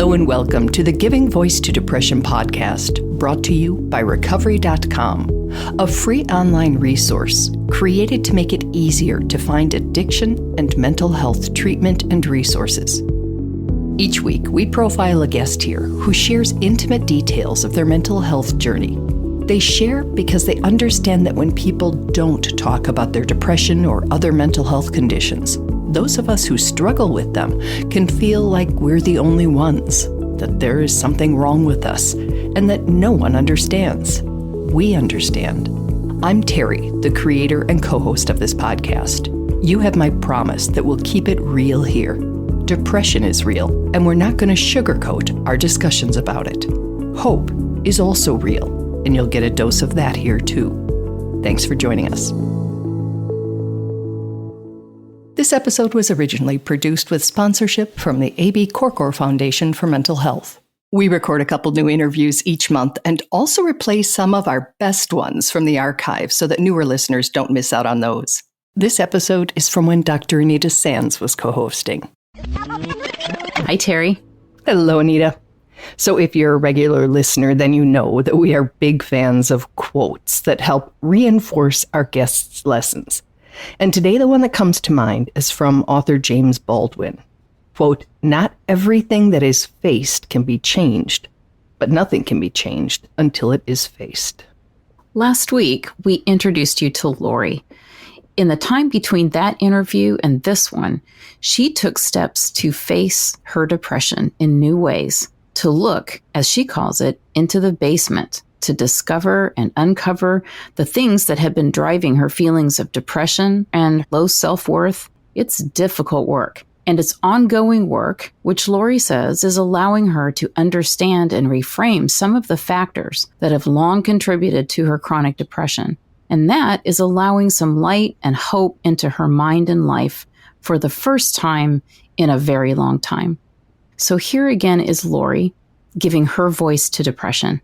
Hello and welcome to the Giving Voice to Depression podcast, brought to you by Recovery.com, a free online resource created to make it easier to find addiction and mental health treatment and resources. Each week, we profile a guest here who shares intimate details of their mental health journey. They share because they understand that when people don't talk about their depression or other mental health conditions, those of us who struggle with them can feel like we're the only ones, that there is something wrong with us, and that no one understands. We understand. I'm Terry, the creator and co-host of this podcast. You have my promise that we'll keep it real here. Depression is real, and we're not going to sugarcoat our discussions about it. Hope is also real, and you'll get a dose of that here too. Thanks for joining us. This episode was originally produced with sponsorship from the A.B. Korkor Foundation for Mental Health. We record a couple new interviews each month and also replay some of our best ones from the archive so that newer listeners don't miss out on those. This episode is from when Dr. Anita Sands was co-hosting. Hi, Terry. Hello, Anita. So if you're a regular listener, then you know that we are big fans of quotes that help reinforce our guests' lessons. And today, the one that comes to mind is from author James Baldwin. Quote, "Not everything that is faced can be changed, but nothing can be changed until it is faced." Last week, we introduced you to Lori. In the time between that interview and this one, she took steps to face her depression in new ways, to look, as she calls it, into the basement, to discover and uncover the things that have been driving her feelings of depression and low self-worth. It's difficult work, and it's ongoing work, which Lori says is allowing her to understand and reframe some of the factors that have long contributed to her chronic depression. And that is allowing some light and hope into her mind and life for the first time in a very long time. So here again is Lori giving her voice to depression.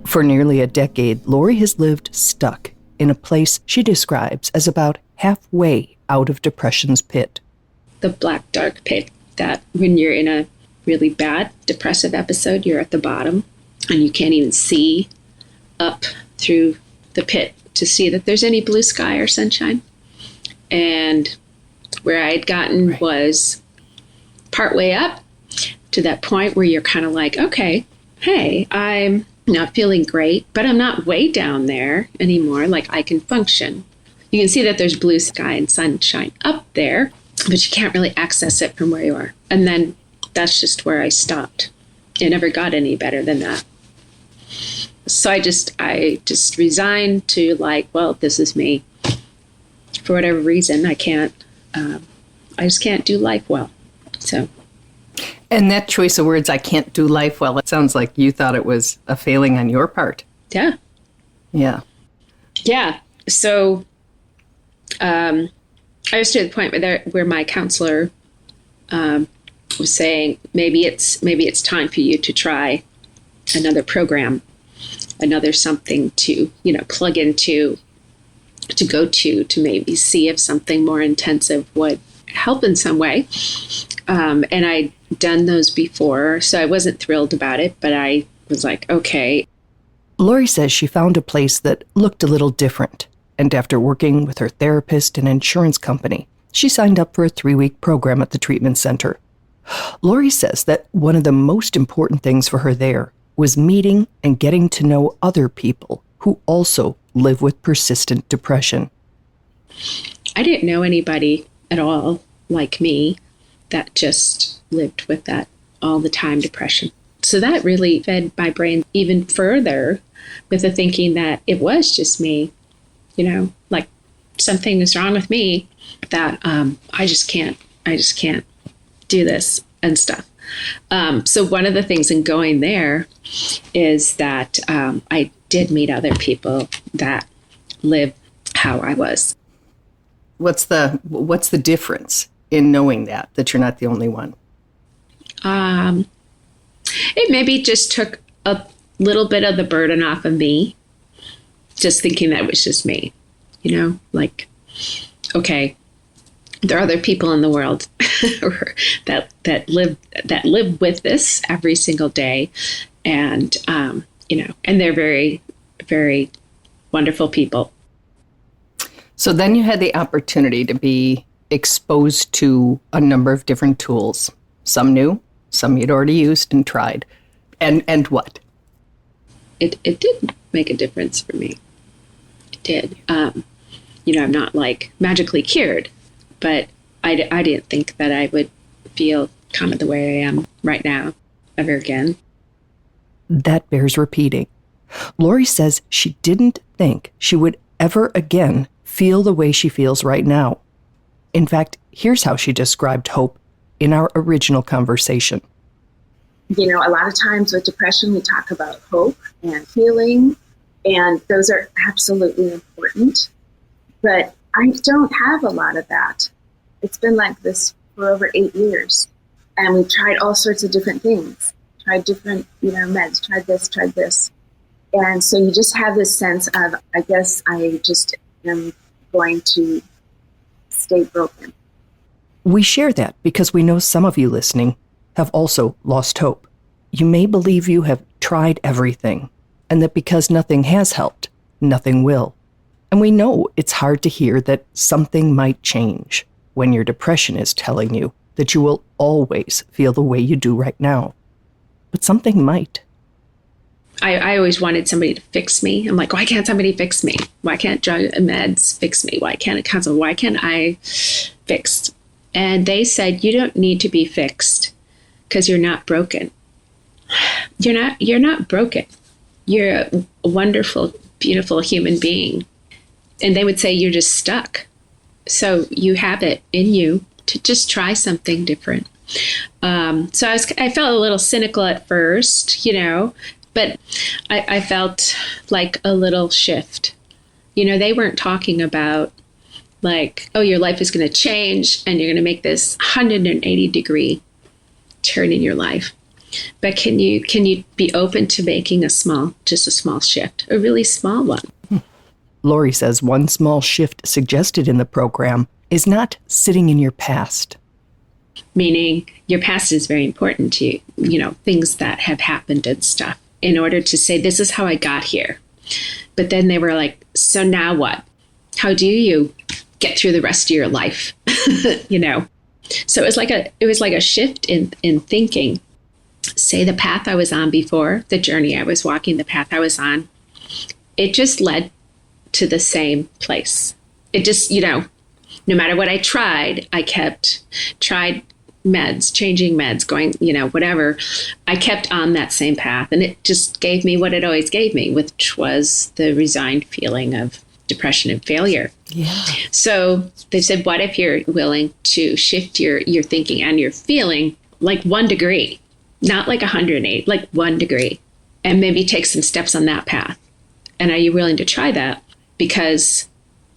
For nearly a decade, Lori has lived stuck in a place she describes as about halfway out of depression's pit. The black, dark pit that when you're in a really bad depressive episode, you're at the bottom and you can't even see up through the pit to see that there's any blue sky or sunshine. And where I had gotten was partway up to that point where you're kind of like, okay, hey, I'm not feeling great, but I'm not way down there anymore. Like I can function. You can see that there's blue sky and sunshine up there, but you can't really access it from where you are. And then that's just where I stopped. It never got any better than that. So I just resigned to like, well, this is me. For whatever reason, I just can't do life well. So. And that choice of words, I can't do life well, it sounds like you thought it was a failing on your part. Yeah. Yeah. Yeah. So I was to the point where my counselor was saying, maybe it's time for you to try another program, another something to, plug into, to go to maybe see if something more intensive would help in some way. And I'd done those before, so I wasn't thrilled about it, but I was like, okay. Lori says she found a place that looked a little different, and after working with her therapist and insurance company, she signed up for a 3-week program at the treatment center. Lori says that one of the most important things for her there was meeting and getting to know other people who also live with persistent depression. I didn't know anybody at all like me that just lived with that all the time depression. So that really fed my brain even further with the thinking that it was just me, like something is wrong with me, that I just can't do this and stuff. So one of the things in going there is that I did meet other people that live how I was. What's the difference in knowing that you're not the only one? It maybe just took a little bit of the burden off of me, just thinking that it was just me. like, okay, there are other people in the world that live with this every single day. And, and they're very, very wonderful people. So then you had the opportunity to be exposed to a number of different tools, some new, some you'd already used and tried. And what? It did make a difference for me. It did. I'm not like magically cured, but I didn't think that I would feel kind of the way I am right now ever again. That bears repeating. Lori says she didn't think she would ever again feel the way she feels right now. In fact, here's how she described hope in our original conversation. A lot of times with depression, we talk about hope and healing, and those are absolutely important. But I don't have a lot of that. It's been like this for over 8 years, and we tried all sorts of different things. Tried different, meds, tried this. And so you just have this sense of, I guess I just am going to stay broken. We share that because we know some of you listening have also lost hope. You may believe you have tried everything, and that because nothing has helped, nothing will. And we know it's hard to hear that something might change when your depression is telling you that you will always feel the way you do right now. But something might. I always wanted somebody to fix me. I'm like, why can't somebody fix me? Why can't drug and meds fix me? Why can't it counsel? Why can't I fix? And they said, you don't need to be fixed because you're not broken. You're not broken. You're a wonderful, beautiful human being. And they would say you're just stuck. So you have it in you to just try something different. So I felt a little cynical at first, but I felt like a little shift. They weren't talking about like, oh, your life is going to change and you're going to make this 180-degree turn in your life. But can you be open to making just a small shift, a really small one? Lori says one small shift suggested in the program is not sitting in your past. Meaning your past is very important to you, things that have happened and stuff, in order to say, this is how I got here. But then they were like, so now what? How do you get through the rest of your life? So it was like a shift in thinking. Say the path I was on before, the journey I was walking, the path I was on, it just led to the same place. It just, no matter what I tried meds, changing meds, going, whatever, I kept on that same path. And it just gave me what it always gave me, which was the resigned feeling of depression and failure. Yeah. So they said, what if you're willing to shift your thinking and your feeling like 1 degree, not like 108, like 1 degree, and maybe take some steps on that path. And are you willing to try that? Because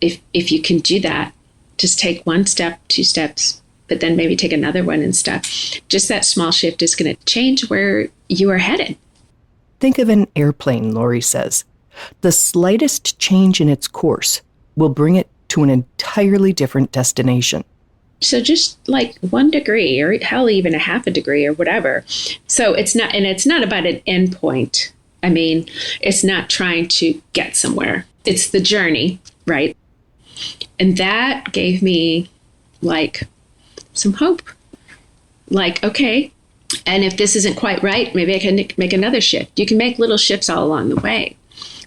if you can do that, just take 1 step, 2 steps, but then maybe take another one and step. Just that small shift is going to change where you are headed. Think of an airplane, Lori says. The slightest change in its course will bring it to an entirely different destination. So just like 1 degree, or hell, even a half a degree or whatever. So it's not about an end point. I mean, it's not trying to get somewhere. It's the journey, right? And that gave me like some hope. Like, okay, and if this isn't quite right, maybe I can make another shift. You can make little shifts all along the way.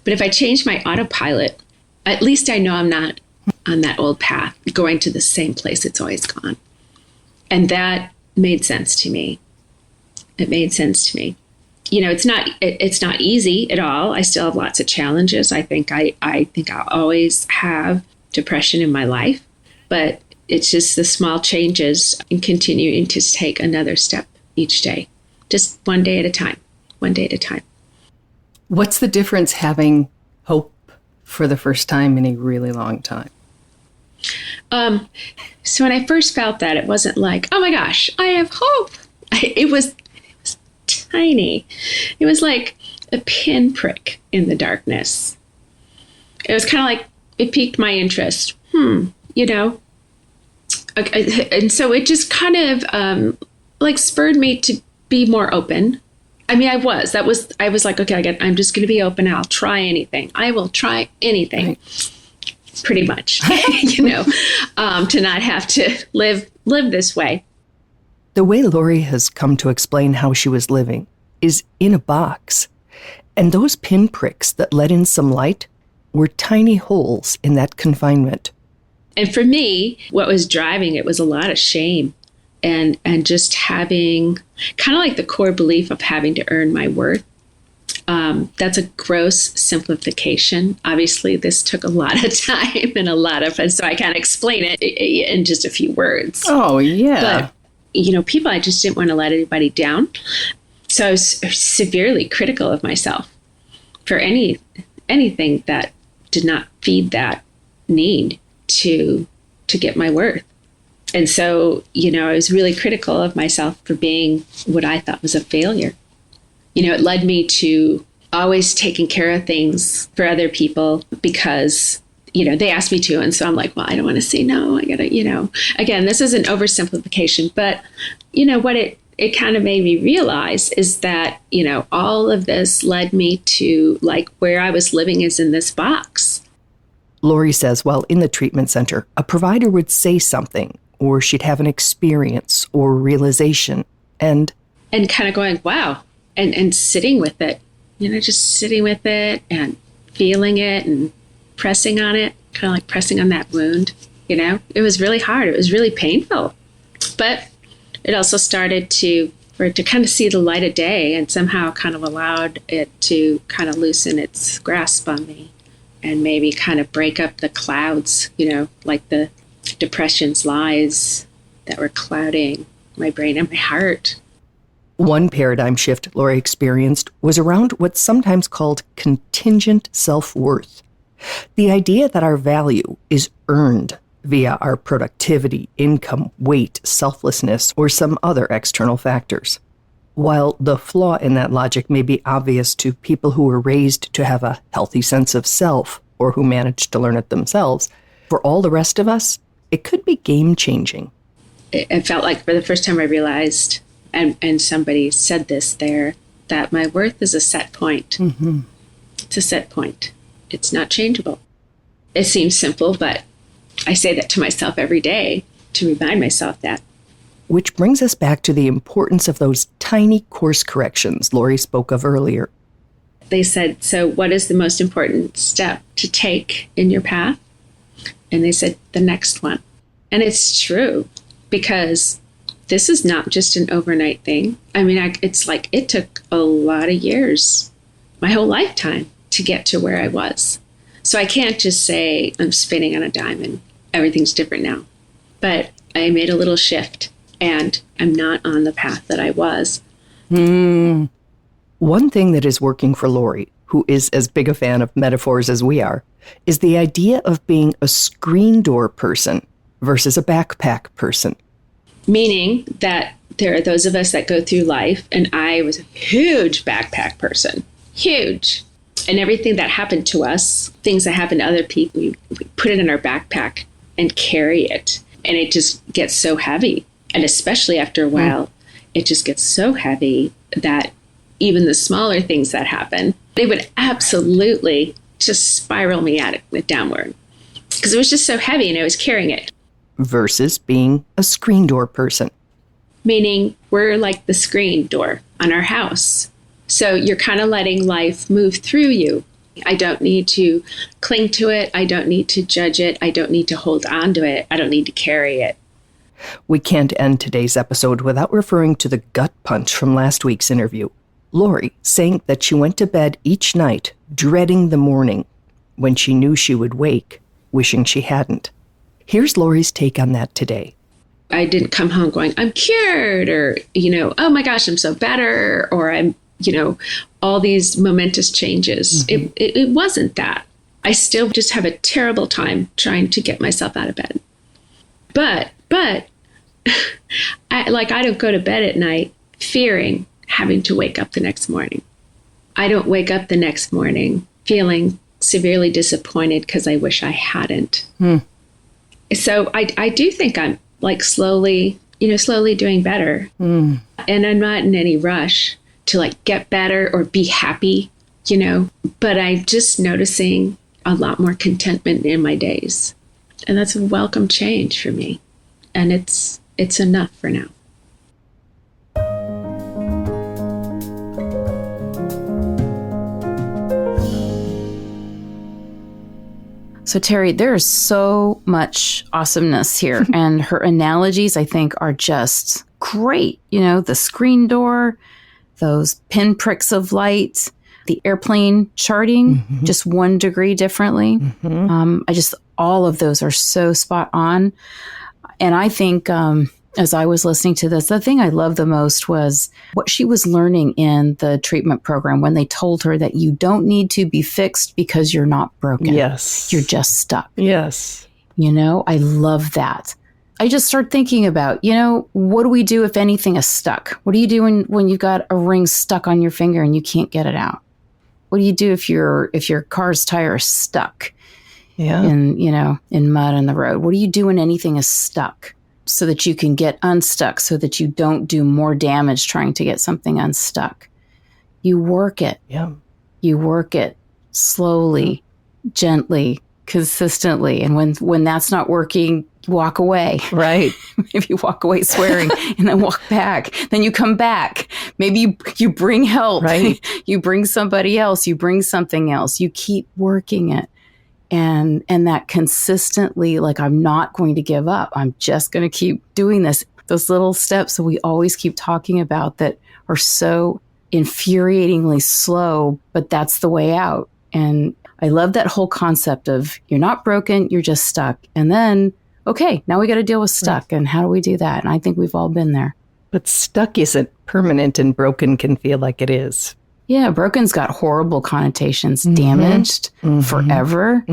But if I change my autopilot, at least I know I'm not on that old path, going to the same place it's always gone. And that made sense to me. It made sense to me. It's not easy at all. I still have lots of challenges. I think I'll always have depression in my life, but it's just the small changes and continuing to take another step each day, just 1 day at a time, 1 day at a time. What's the difference having hope for the first time in a really long time? So when I first felt that, it wasn't like, oh my gosh, I have hope. It was tiny. It was like a pinprick in the darkness. It was kind of like it piqued my interest. You know, and so it just kind of like spurred me to be more open. I mean, I was like, okay, I'm just going to be open. I'll try anything. I will try anything. Right. Pretty much, you know, to not have to live this way. The way Lori has come to explain how she was living is in a box. And those pinpricks that let in some light were tiny holes in that confinement. And for me, what was driving it was a lot of shame and just having kind of like the core belief of having to earn my worth. That's a gross simplification. Obviously, this took a lot of time and a lot of fun, so I can't explain it in just a few words. Oh, yeah. But, you know, I just didn't want to let anybody down. So I was severely critical of myself for anything that did not feed that need to get my worth. And so, you know, I was really critical of myself for being what I thought was a failure. You know, it led me to always taking care of things for other people because, you know, they asked me to. And so I'm like, well, I don't want to say no. I got to, you know, again, this is an oversimplification. But, you know, what it kind of made me realize is that, you know, all of this led me to like where I was living is in this box. Lori says while in the treatment center, a provider would say something or she'd have an experience or realization and kind of going, wow. And sitting with it, you know, just sitting with it and feeling it and pressing on it, kind of like pressing on that wound, you know. It was really hard. It was really painful. But it also started for it to kind of see the light of day and somehow kind of allowed it to kind of loosen its grasp on me and maybe kind of break up the clouds, you know, like the depression's lies that were clouding my brain and my heart. One paradigm shift Lori experienced was around what's sometimes called contingent self-worth. The idea that our value is earned via our productivity, income, weight, selflessness, or some other external factors. While the flaw in that logic may be obvious to people who were raised to have a healthy sense of self or who managed to learn it themselves, for all the rest of us, it could be game-changing. It felt like for the first time I realized, and somebody said this there, that my worth is a set point. Mm-hmm. It's a set point. It's not changeable. It seems simple, but I say that to myself every day to remind myself that. Which brings us back to the importance of those tiny course corrections Lori spoke of earlier. They said, so what is the most important step to take in your path? And they said, the next one. And it's true, because this is not just an overnight thing. I mean, it's like it took a lot of years, my whole lifetime, to get to where I was. So I can't just say I'm spinning on a dime and everything's different now. But I made a little shift and I'm not on the path that I was. One thing that is working for Lori, who is as big a fan of metaphors as we are, is the idea of being a screen door person versus a backpack person. Meaning that there are those of us that go through life, and I was a huge backpack person, huge. And everything that happened to us, things that happened to other people, we put it in our backpack and carry it. And it just gets so heavy. And especially after a while, it just gets so heavy that even the smaller things that happen, they would absolutely just spiral me at it downward. Because it was just so heavy and I was carrying it. Versus being a screen door person. Meaning we're like the screen door on our house. So you're kind of letting life move through you. I don't need to cling to it. I don't need to judge it. I don't need to hold on to it. I don't need to carry it. We can't end today's episode without referring to the gut punch from last week's interview. Lori saying that she went to bed each night dreading the morning when she knew she would wake, wishing she hadn't. Here's Lori's take on that today. I didn't come home going, I'm cured, or, oh my gosh, I'm so better, or I'm, all these momentous changes. Mm-hmm. It wasn't that. I still just have a terrible time trying to get myself out of bed. But I don't go to bed at night fearing having to wake up the next morning. I don't wake up the next morning feeling severely disappointed because I wish I hadn't. So I do think I'm like slowly doing better. And I'm not in any rush to like get better or be happy, but I'm just noticing a lot more contentment in my days. And that's a welcome change for me. And it's enough for now. So Terry, there's so much awesomeness here. And her analogies, I think, are just great. The screen door, those pinpricks of light, the airplane charting, just 1 degree differently. All of those are so spot on. And I think as I was listening to this, the thing I loved the most was what she was learning in the treatment program when they told her that you don't need to be fixed because you're not broken. Yes. You're just stuck. Yes. I love that. I just start thinking about, what do we do if anything is stuck? What do you do when you've got a ring stuck on your finger and you can't get it out? What do you do if your car's tire is stuck in mud on the road? What do you do when anything is stuck so that you can get unstuck, so that you don't do more damage trying to get something unstuck? You work it. Yeah. You work it slowly, gently, consistently. And when that's not working, walk away. Right. Maybe you walk away swearing and then walk back. Then you come back. Maybe you bring help. Right. You bring somebody else. You bring something else. You keep working it. And that consistently, like, I'm not going to give up. I'm just going to keep doing this. Those little steps that we always keep talking about that are so infuriatingly slow, but that's the way out. And I love that whole concept of you're not broken, you're just stuck. And then, okay, now we got to deal with stuck. Right. And how do we do that? And I think we've all been there. But stuck isn't permanent and broken can feel like it is. Yeah, broken's got horrible connotations. Damaged forever.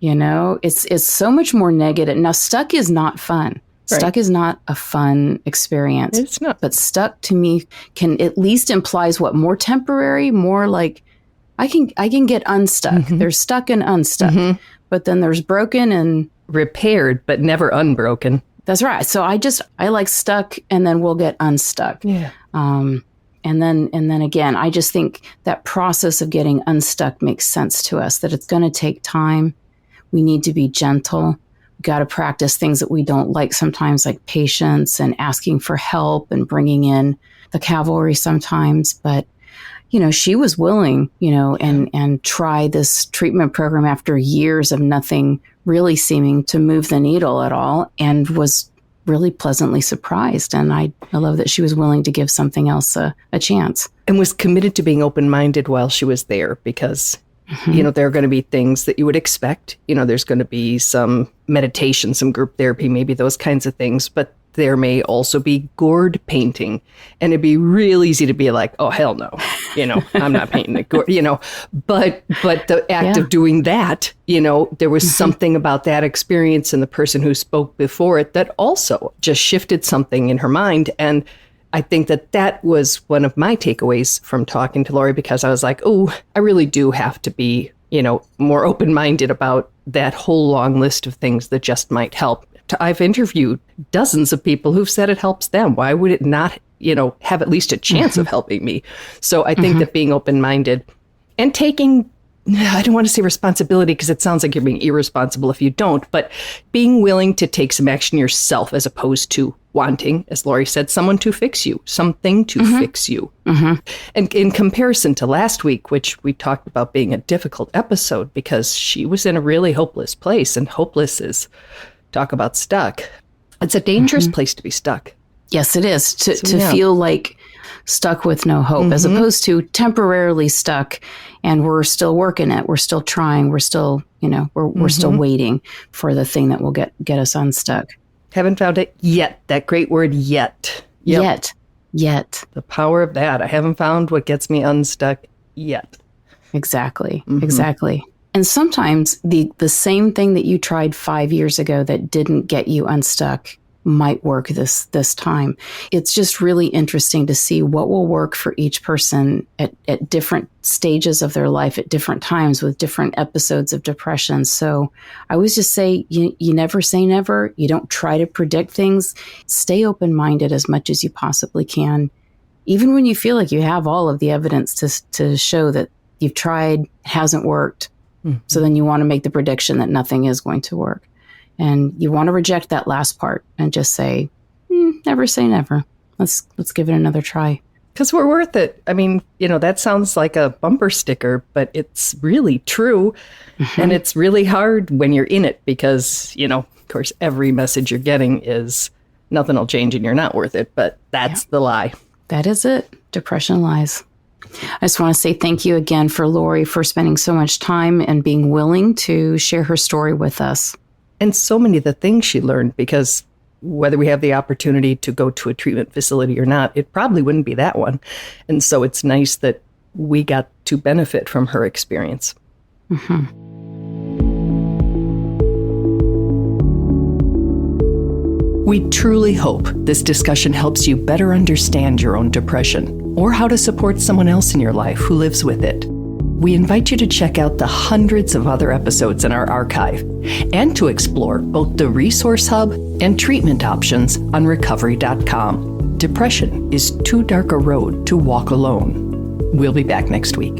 It's so much more negative. Now, stuck is not fun. Right. Stuck is not a fun experience. It's not. But stuck to me can at least implies what? More temporary, more like I can get unstuck. There's stuck and unstuck. But then there's broken and repaired, but never unbroken. That's right. So I like stuck and then we'll get unstuck. Yeah. And then again, I just think that process of getting unstuck makes sense to us, that it's going to take time. We need to be gentle. We got to practice things that we don't like sometimes, like patience and asking for help and bringing in the cavalry sometimes. But, she was willing, and try this treatment program after years of nothing really seeming to move the needle at all, and was really pleasantly surprised. And I love that she was willing to give something else a chance. And was committed to being open-minded while she was there because, there are going to be things that you would expect. There's going to be some meditation, some group therapy, maybe those kinds of things. But there may also be gourd painting. And it'd be real easy to be like, oh, hell no. I'm not painting a gourd, But the act of doing that, there was something about that experience and the person who spoke before it that also just shifted something in her mind. And I think that was one of my takeaways from talking to Lori, because I was like, oh, I really do have to be, more open-minded about that whole long list of things that just might help. I've interviewed dozens of people who've said it helps them. Why would it not, have at least a chance of helping me? So I think that being open-minded and taking, I don't want to say responsibility because it sounds like you're being irresponsible if you don't, but being willing to take some action yourself as opposed to wanting, as Lori said, someone to fix you, something to fix you. And in comparison to last week, which we talked about being a difficult episode because she was in a really hopeless place, and hopeless is, talk about stuck. It's a dangerous place to be stuck. Yes, it is. To feel like stuck with no hope, as opposed to temporarily stuck and we're still working it. We're still trying. We're still, we're still waiting for the thing that will get us unstuck. Haven't found it yet. That great word, yet. Yep. Yet. The power of that. I haven't found what gets me unstuck yet. Exactly. Exactly. And sometimes the same thing that you tried 5 years ago that didn't get you unstuck might work this time. It's just really interesting to see what will work for each person at different stages of their life, at different times with different episodes of depression. So I always just say, you never say never. You don't try to predict things. Stay open-minded as much as you possibly can. Even when you feel like you have all of the evidence to show that you've tried, hasn't worked. Mm-hmm. So then you want to make the prediction that nothing is going to work. And you want to reject that last part and just say, never say never. Let's give it another try. Because we're worth it. I mean, that sounds like a bumper sticker, but it's really true. Mm-hmm. And it's really hard when you're in it because, of course, every message you're getting is nothing will change and you're not worth it. But that's the lie. That is it. Depression lies. I just want to say thank you again for Lori for spending so much time and being willing to share her story with us. And so many of the things she learned, because whether we have the opportunity to go to a treatment facility or not, it probably wouldn't be that one. And so it's nice that we got to benefit from her experience. Mm-hmm. We truly hope this discussion helps you better understand your own depression or how to support someone else in your life who lives with it. We invite you to check out the hundreds of other episodes in our archive and to explore both the Resource Hub and treatment options on Recovery.com. Depression is too dark a road to walk alone. We'll be back next week.